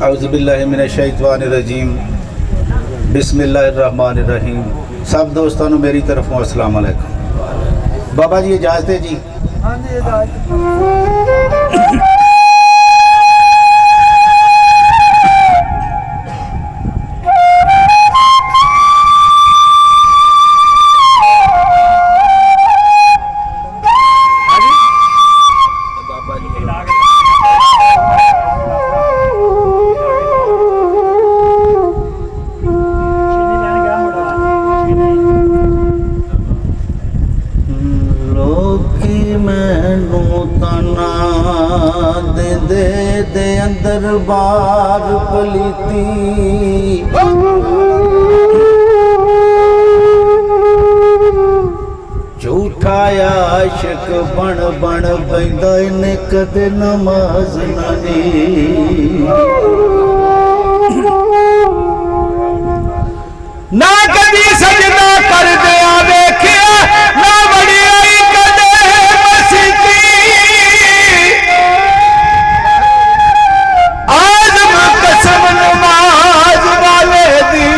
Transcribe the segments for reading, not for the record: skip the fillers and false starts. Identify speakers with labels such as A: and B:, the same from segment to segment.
A: औज़ुबिल्लाहि मिनश्शैतानिर्रजीम बिस्मिल्लाहिर्रहमानिर्रहीम। सब दोस्तों को मेरी तरफों अस्सलाम वालेकुम। बाबा जी इजाज़त है जी।
B: हाँ जी इजाज़त। दे अंदर बार पलीती झूठा आशिक बन बन पैदा इन्हें कदे नमाज ना कदी सजदा कर दिया देखिया ना बड़ी आई कदे मसीती आजम कसम नमाज वाले दी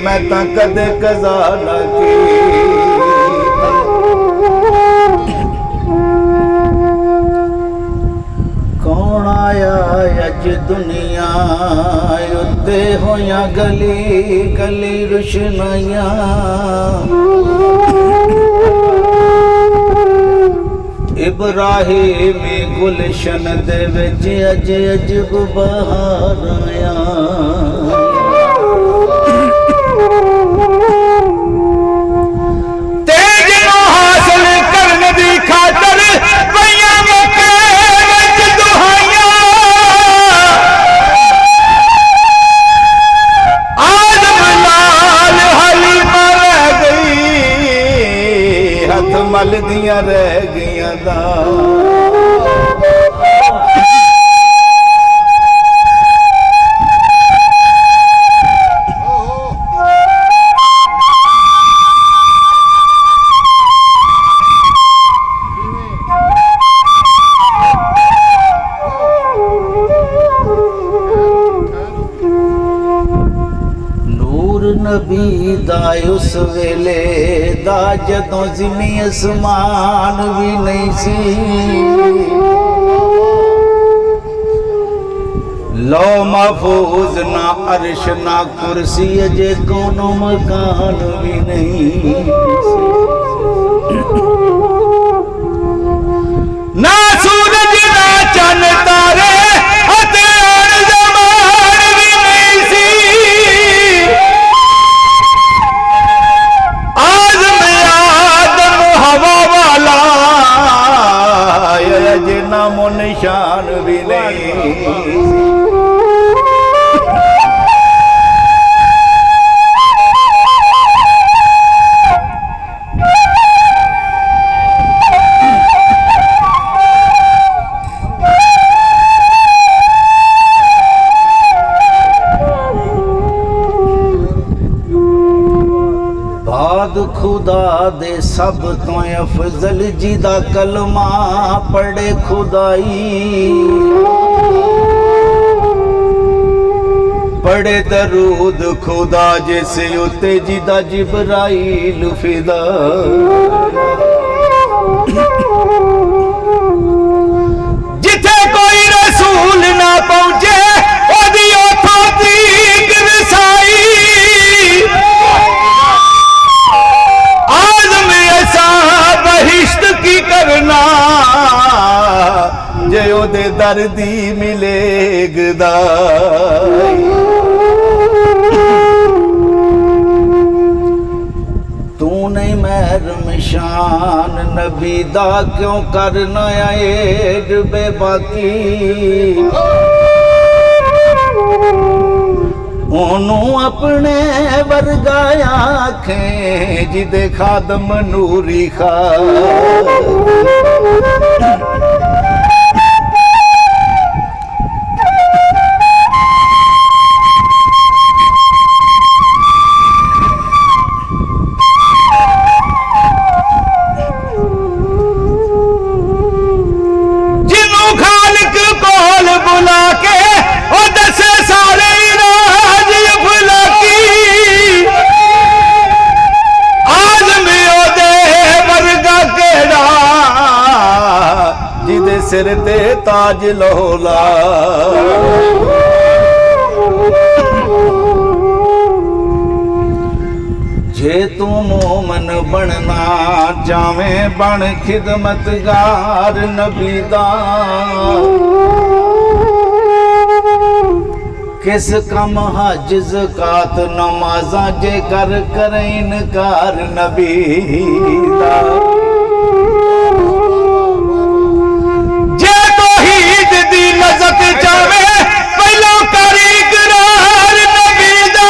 B: मैं ता कदे कज़ा ना की। कौन आया अज दुनिया उत्ते होया गली गली रुशनाइयां इब्राहिम गुलशन दे विच अज अजब बहार आया। तेज नो हासिल करने दी खातर पईयां मौके विच दुहाइयां आदम लाल हलीमा रह गई हथ मल दियां रह गईयां दा। नबी दा उस वेले दा जदों ज़मीन असमान भी नहीं सी लो महफूज ना अर्श ना कुर्सी अजे कोनो मकान भी नहीं ना सूरज ना चंद तारे नामो निशान भी नहीं। खुदा दे सब तो अफजल जिदा कलमा पढ़े खुदाई पढ़े दरूद खुदा जैसे उते जिदा जिब्राइल फिदा। जिथे कोई रसूल ना पहुंचे ओदी ओथों दीग रसाई बहिश्त की करना जे ओदे दर्दी मिले गदाई। तू नहीं महरम शान नबी दा क्यों करना ऐड बेबाकी ओनू अपने वर्गा आखें जिदे खादम नूरी खा। जिन्नू खालिक कोल बुला के ताज लोला। जे तू मोमन बनना चावें बन खिदमतगार नबी दा। किस कम हज ज़कात नमाज़ां जे कर करे इनकार नबी दा। जे तौहीद दी लज़्ज़त चावे पहलों कर इकरार नबी दा।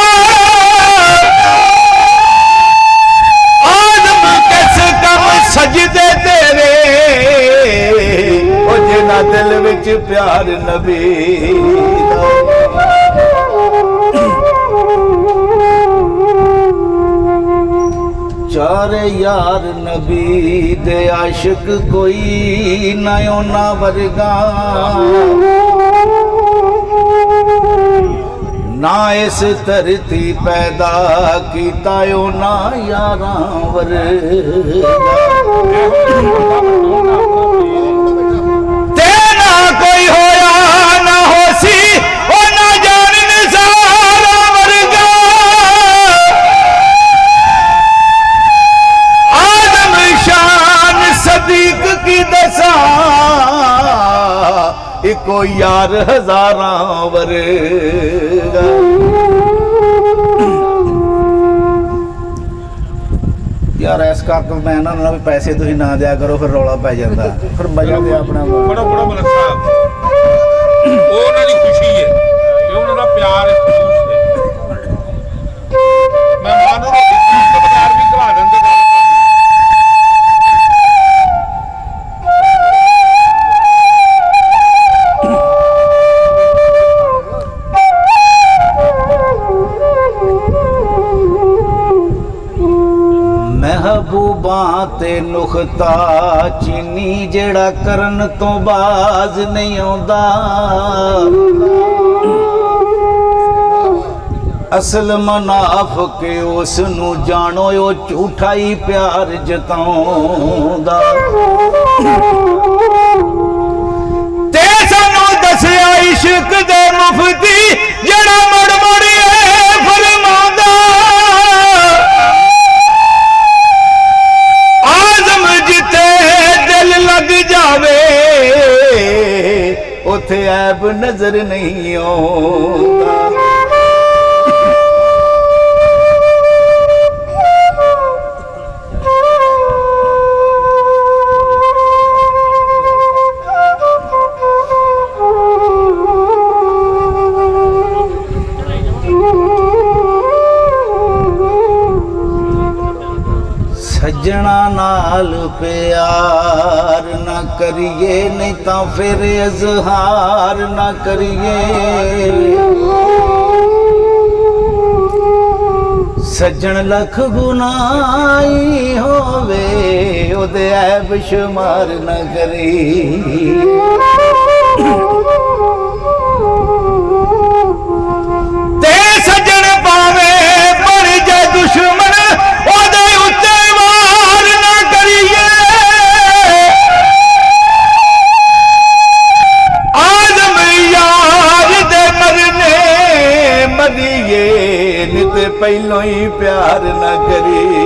B: आदम किस कम सजदे तेरे ओ जिन्हां दिल विच प्यार नबी दा। चारे यार नबी दे आशिक कोई ना ओना वर्गा। ना इस धरती पैदा कीता ओना यारां वर्गा। ते ना कोई होया ना होसी ओ ना जान निसारा वर्गा। सदीक की दसा इको यार हजारां वर्गा। यार इस करके मैं इन्होंने भी पैसे तुसीं ना दिया करो फिर रौला पै जाता फिर मजा ते अपना
C: बड़ा बड़ा मलक साहब ਉਹ ਉਹਨਾਂ ਦੀ ਖੁਸ਼ੀ ਹੈ ਤੇ ਉਹਨਾਂ ਦਾ ਪਿਆਰ ਹੈ ਮਹਿਮਾਨ ਨੂੰ ਪਿਆਰ ਵੀ ਕਰਾ ਦਿੰਦੇ ਗੱਲ
B: महबूबां ते नुख्ता चीनी जेड़ा करन तो बाज नहीं आउंदा। असल मनाफ के उस नू जानो ओ झूठा ही प्यार जताउंदा। ते सानू दसिया इश्क दे मुफ्ती जेड़ा मुड़ मुड़िए फरमांदा। लग जावे उथे ऐब नजर नहीं आउंदा। सजना नाल प्यार ना करिए नहीं तो फिर इजहार ना करिए। सज्जन लख गुनाही होवे ओदे ऐब शुमार ना करिए। ते सज्जन पावे पर जे दुश्मन ओदे उत्ते पहलों ही प्यार न करिए।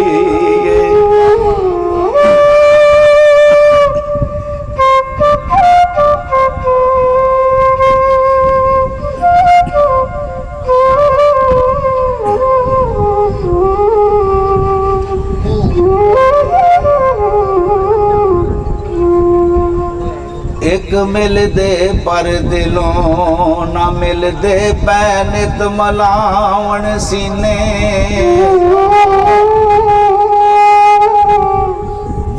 B: एक मिलदे पर दिलों ना मिलदे पैनित मलावण सीने।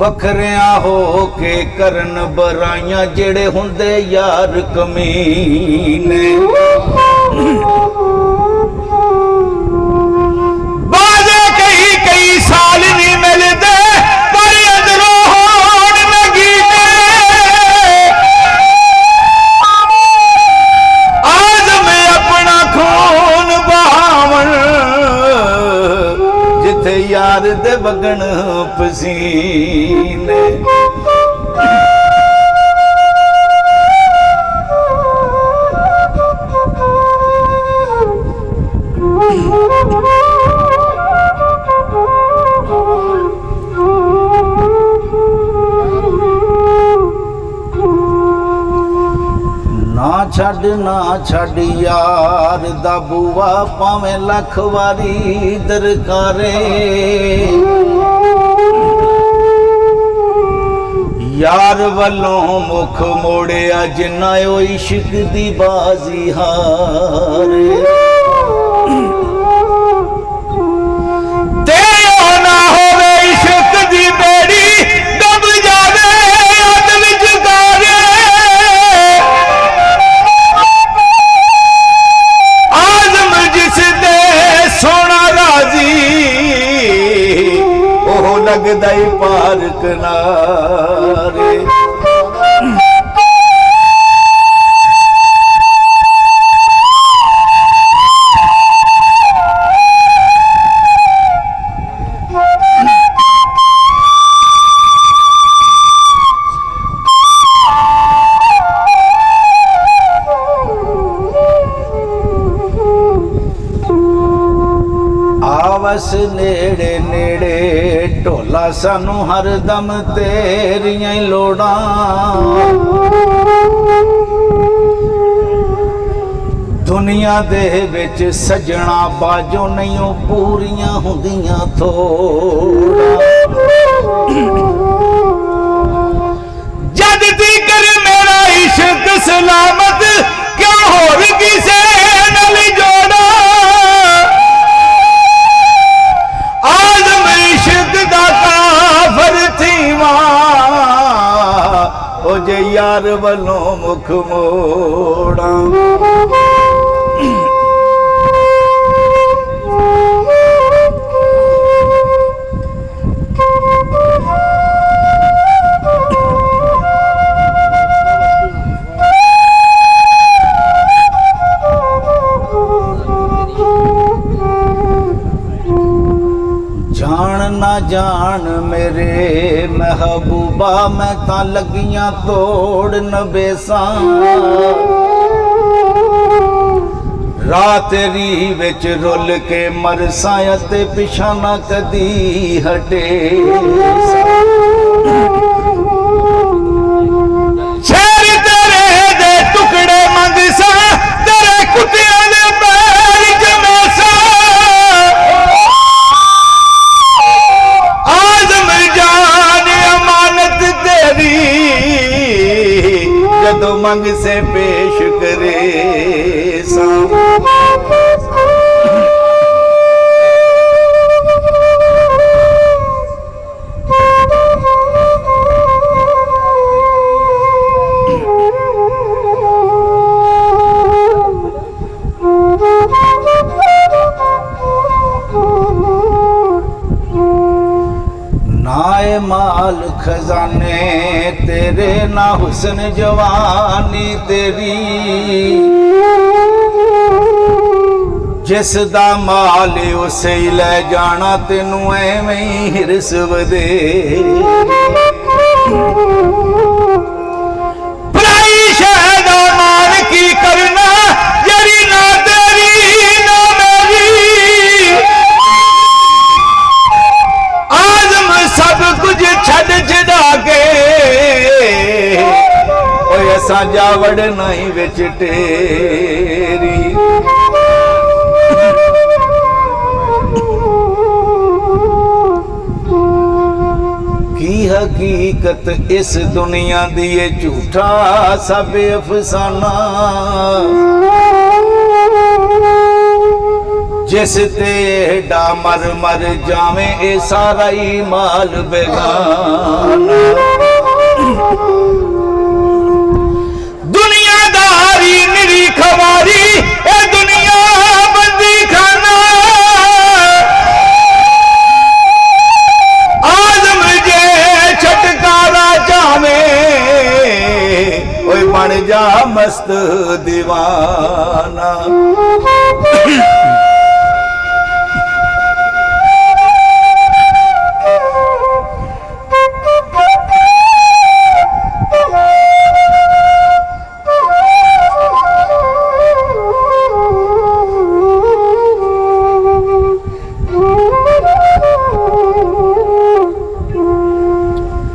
B: वखरिया हो के करन बराइयां जेड़े हुंदे यार कमीने। बाजे कई कई साल नहीं मिलदे पर अंदरों होण लगीने। आदम अपना खून बहावन जिथे यार दे वगण पसीने। ਛੱਡ ਯਾਰ ਦਾ ਬੂਆ ਭਾਵੇਂ ਲੱਖ ਵਾਰੀ ਦਰਕਾਰੇ ਯਾਰ ਵੱਲੋਂ ਮੁਖ ਮੋੜਿਆ ਜਿੰਨਾ ਓ ਇਸ਼ਕ ਦੀ ਬਾਜ਼ੀ ਹਾਰੇ ਤੇ ਉਹ ਨਾ ਹੋਵੇ ਇਸ਼ਕ ਦੀ ਬੇੜੀ ਡੁੱਬ ਜਾਵੇ ਅੱਧ ਵਿਚਕਾਰੇ ਆਜ਼ਮ ਜਿਸ ਦੇ ਸੋਹਣਾ ਰਾਜ਼ੀ ਉਹ ਲੱਗਦਾ ਹੀ ਪਾਰ ਕਿਨਾਰੇ ਆਵਸ ਨੇੜੇ ਨੇੜੇ ਢੋਲਾ ਸਾਨੂੰ ਹਰਦਮ ਤੇਰੀਆਂ ਹੀ ਲੋੜਾਂ ਦੁਨੀਆ ਦੇ ਵਿੱਚ ਸਜਣਾ ਬਾਜੋ ਨਹੀਂ ਉਹ ਪੂਰੀਆਂ ਹੁੰਦੀਆਂ ਥੋੜਾ ਜਦ ਤੀਕਰ ਮੇਰਾ ਇਸ਼ਕ ਸਲਾਮਤ ਕਿਉਂ ਹੋਰ ਕਿਸੇ ਨਾਲ ਜੋੜਾ ਆਜ਼ਮ ਇਸ਼ਕ ਦਾ ਕਾਫਰ ਥੀਵਾ ਉਹ ਜੇ ਯਾਰ ਵੱਲੋਂ ਮੁਖ ਮੋੜਾਂ ਜਾਣ ਮੇਰੇ ਮਹਿਬੂਬਾ ਮੈਂ ਤਾਂ ਲੱਗੀਆਂ ਤੋੜਨ ਬੇਸਾਂ ਰਾਤ ਤੇਰੀ ਵਿੱਚ ਰੁੱਲ ਕੇ ਮਰਸਾਂ ਅਤੇ ਪਿਛਾਂ ਨਾ ਕਦੀ ਹਟੇ ਸ਼ਹਿਰ ਤੇਰੇ ਦੇ ਟੁਕੜੇ ਮੰਗਸਾਂ ਤੇਰੇ ਕੁੱਤਿਆਂ ਦੇ ਪੈਰ ਜਮੇਸਾਂ ਜਦੋਂ ਮੰਗ ਸੇ ਪੇਸ਼ ਕਰੇ ਸਾਂ नाए माल खजाने तेरे ना हुस्न जवानी तेरी जिस दा माल उसे ही ले जाना तेनू एवें ही हिरस वधे भलाई शह दा मान की करना जड़ी ना तेरी ना मेरी आज़म सब कुछ छड़ छड़ा के असां जावड़ नहीं विच तेरी की हकीकत इस दुनिया दी ये झूठा सब अफसाना जिस ते एडा मर मर जावे ए सारा ही माल बेगाना दुनियादारी निरी खवारी ए दुनिया बंदी खाना आज़म जे छटकारा जावे ओए बन जा मस्त दीवाना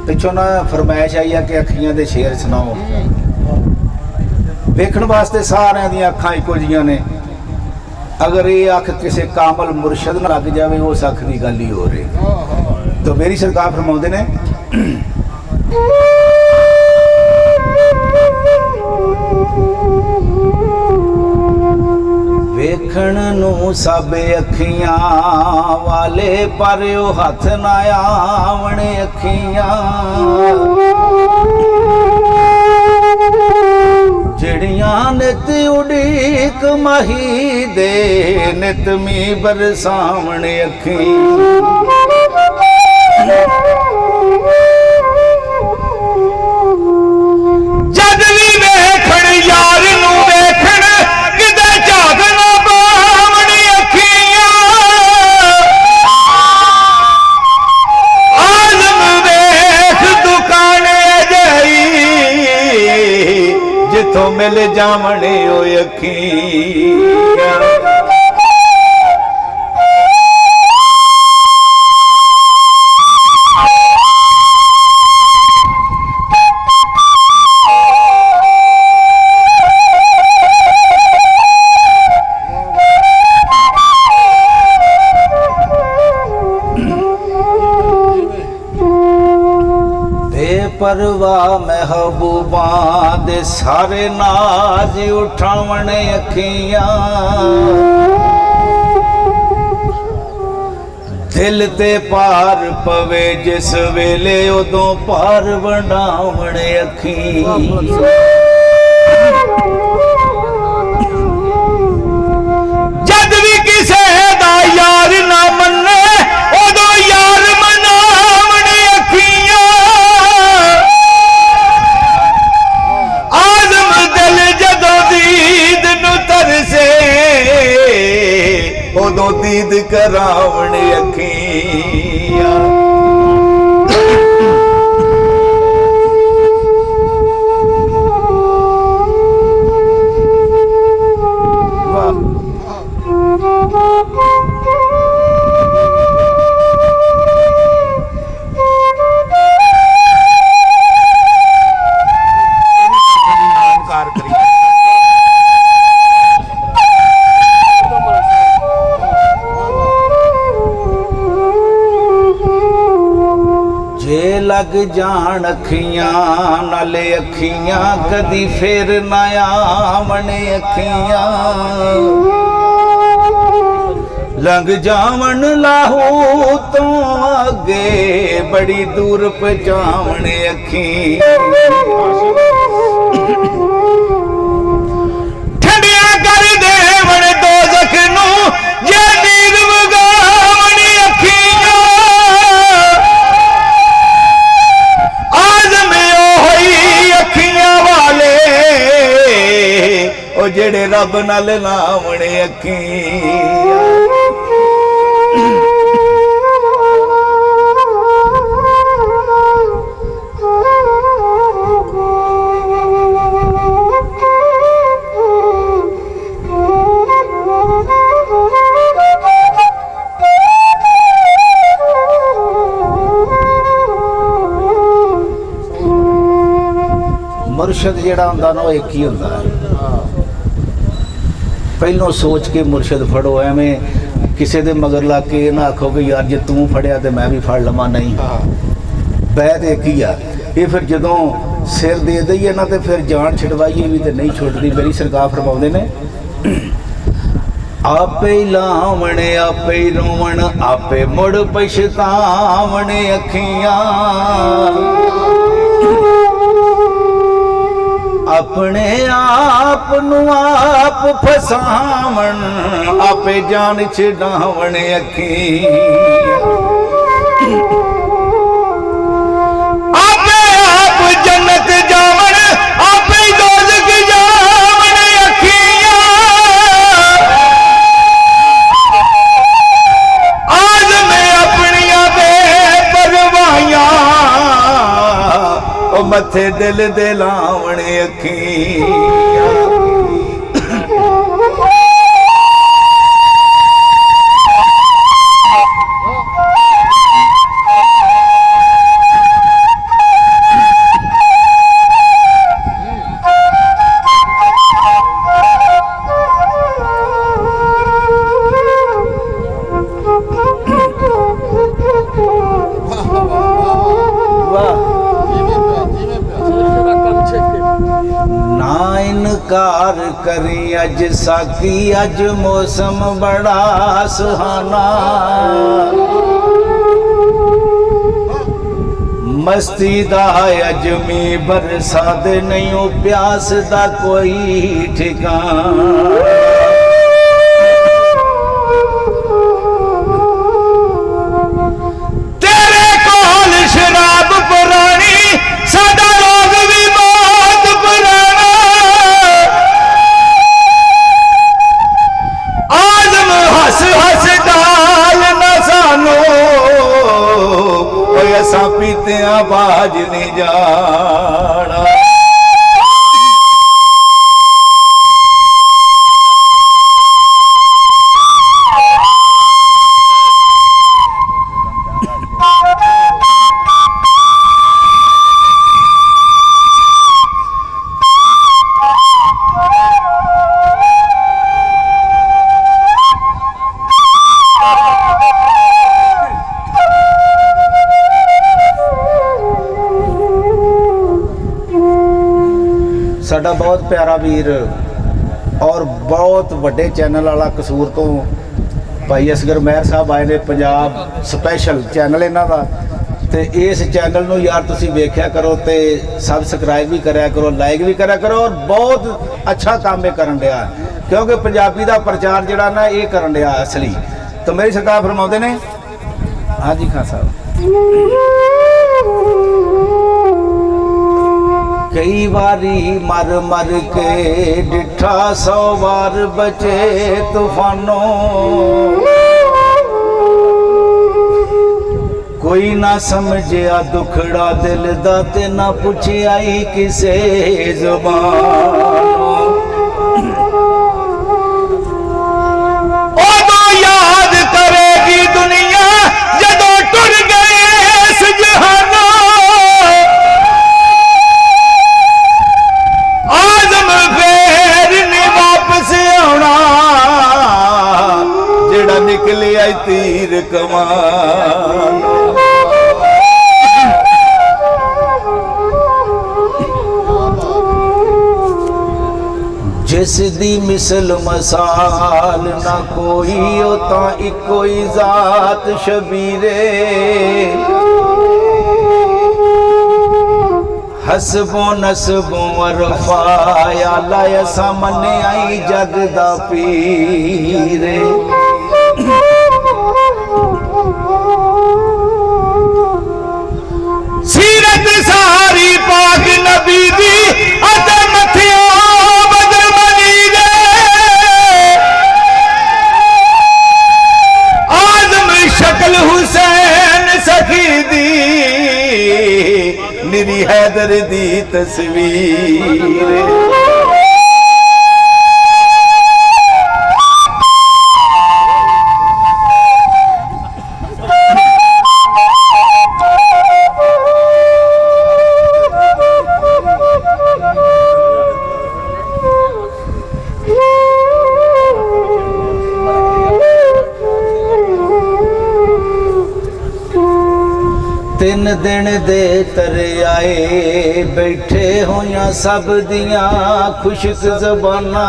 B: पिछों ना फरमाइश आई है कि अखियां दे शेर सुनाओ
A: ਵੇਖਣ ਵਾਸਤੇ ਸਾਰਿਆਂ ਦੀਆਂ ਅੱਖਾਂ ਇੱਕੋ ਜਿਹੀਆਂ ਨੇ। अगर ये अख किसी कामल मुर्शद न लग जाए उस अख की गल ही हो रही। तो मेरी सरकार फरमाते ने वेखण नू सब अखियां वाले पर ओ हथ ना आवणे अखियां जड़ियां नित उड़ीक मही दे नित मी बरसावणे अखी जद भी वेखण यार नू वेखण किते झाग ना बावणे अखियां आलम वेख दुकाने जाई जिथों मिल जावणे ओ अखियां परवाह महबूबा दे सारे नाज उठावणे अखियां दिल ते पार पवे जिस वेले उदों पार वंडावणे अखियां जद भी किसे दा यार ना मन्ने उदों यार मनावणे अखियां उदों दीद करावणे अखियां लग जान अखियां नाले अखियां कदी फिर ना आवणे अखियां लंघ जावन लाहू तो अगे बड़ी दूर पहुंचावणे अखियां ठंडिया कर देवण दोज़ख नू जे नीर वगावणे अखियां जेड़े रब नाल लावणे अखियां मुर्शद जेड़ा हुंदा ना एक ही हुंदा है। पहलों सोच के मुर्शद फड़ो एवें किसी दे मगर ला के ना आखो कि यार जे तू फड़िया तो मैं भी फड़ लवां नहीं बैत एक ही आ ये फिर जदों सिर दे दईए ना तो फिर जान छुड़वाइए भी तो नहीं छुटती। मेरी सरकार फरमाउंदे ने आपे ही लावणे आपे ही रोवण आपे मुड़ पछतावणे अखियां अपने आप नू आप फसावण आपे जान छडावणे अखियां आपे आप जन्नत जावण आपे दोज़ख जावणे अखियां आज मैं अपनियां बेपरवाहियां ओ मथे दिल दे लावणे अखियां सत्कार करी अज साकी अज मौसम बड़ा सुहाना मस्ती दा अजमी बरसा दे नहीं ओ प्यास दा कोई ठिकाना तेरे कोल शराब पुरानी साडा लोग भी बहुत पुराना आजम हस हस डाल न सानो असा पीते बाज नहीं जाना साडा बहुत प्यारा वीर और बहुत वड्डे चैनल वाला कसूर तो भाई असगर मेहर साहब आए ने पंजाब स्पैशल चैनल इन्हां दा ते इस चैनल नूं यार तुसीं वेख्या करो ते सबसक्राइब भी करया करो लाइक भी करया करो और बहुत अच्छा काम ये करन दिया क्योंकि पंजाबी दा प्रचार जिहड़ा ना ये करन दिया असली तो मेरी सरकार फरमाउंदे ने हाँ जी खान साहब कई बारी मर मर के डिठा 100 बार बचे तूफानों कोई ना समझिया दुखड़ा दिल दा ते ना पुछिया ही किसे जुबानों ओदो याद करेगी दुनिया जदों टुर गए इस जहानों आजम फेर नहीं वापस आना जेड़ा निकले आई तीर कमान जिस दी मिसल मसाल ना कोई होता इको ही जात शबीरे हसबो नसबो अरफाया लाया सामने आई जग दा पीरे सीरत सारी पाक नबी दी अते मथियो बदर बनी दे आजम शक्ल हुसैन सखी दी निरी हैदर दी तस्वीर तीन दिन दे तरे आए बैठे होया सब दिया खुशक जबाना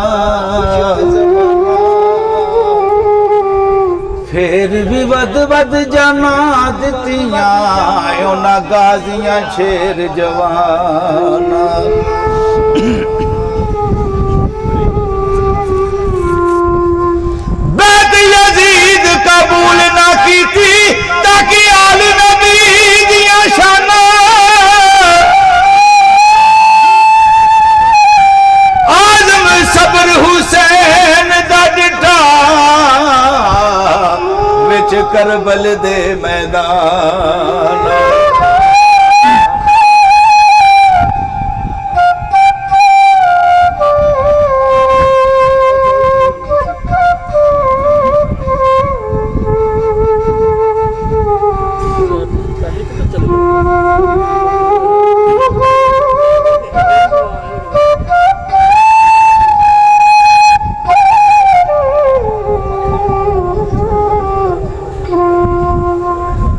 A: फिर भी बद जाना दितियां उन्हां गाजियां शेर जवाना बैत यजीद कबूल ना की थी ताकि आल नबी दिया शाना आजम सब्र हुसैन दा डिठा विच करबल दे मैदान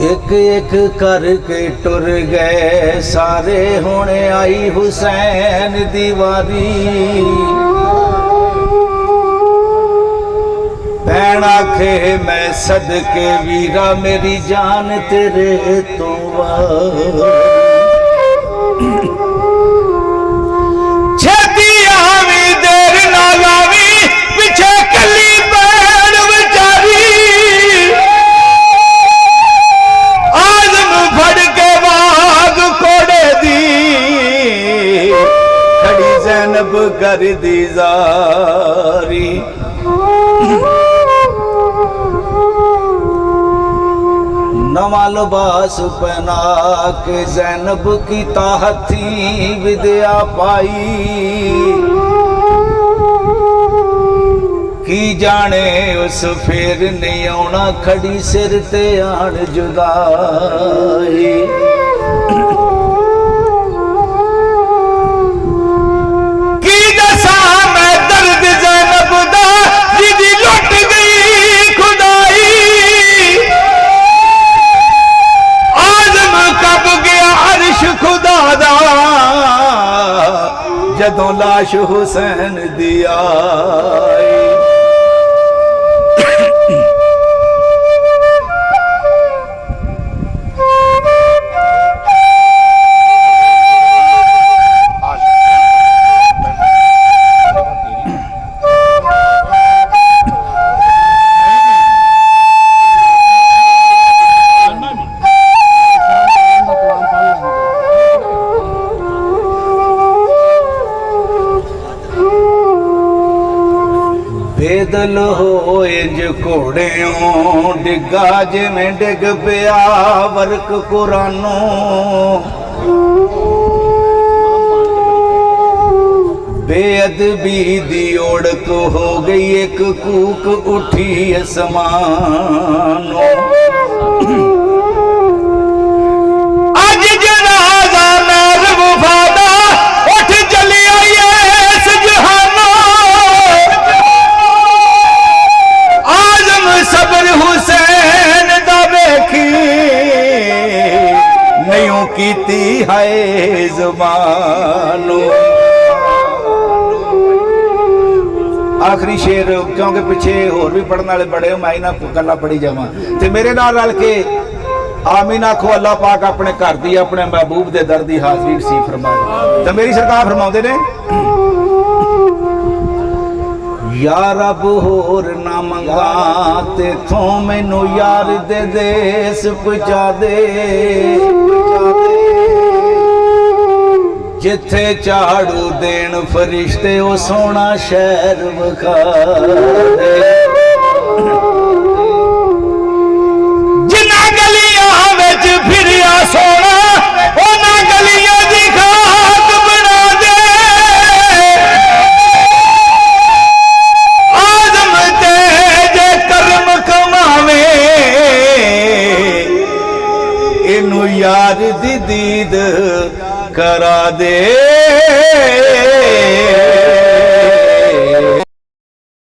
A: एक एक करके टुर गए सारे, होने आई हुसैन दीवारी। भैन आखे मैं सदके वीरा मेरी जान तेरे तो
B: छेती आवी देर ना लावी पिछे कली बैन बेचारी। आदम फड़ के बाग कोड़े दी खड़ी ज़ैनब कर दी जारी।
A: नवा लिबास पहना के ज़ैनब की ताहती विद्या पाई। की जाने उस फिर नहीं आना खड़ी सिर ते आन जुदाई।
B: की दसा मैं दर्द ज़ैनब दा जिदी लुट गई खुदाई। आदम कब गया अर्श खुदा दा जदों लाश हुसैन दी आई।
A: बेदल हो इंज घोड़ियों डिगा जिमें डिग पिया वर्क कुरानों। बेअदबी दी ओढ़क हो गई एक कूक उठी असमानों।
B: अज जनाजा नाल वफादा उठ चली आई इस जहानों। आजम सबर हुसैन दा वेखी नहीं कीती है ज़मानों।
A: आखिरी शेर क्योंकि पिछे होर भी पढ़ने वाले बड़े मैं इन्हां गल्लां पढ़ी जावां ते मेरे नाल रल के आमीन आखो। अल्लाह पाक अपने घर दी अपने महबूब दे दर दी हाज़री नसीब फरमाए। ते मेरी सरकार फरमाउंदे ने या रब होर ना मंगा तेथों मैनू यार दे देस पहुंचा दे। जिथे झाड़ू देन फरिश्ते ओ सोना शहर विखा दे।
B: जिन्ना गलियां विच फिरिया सोना उन्ना गलियां दी खाक बना दे। आदम ते जे कर्म कमावे इनू यार दी दीद करा दे।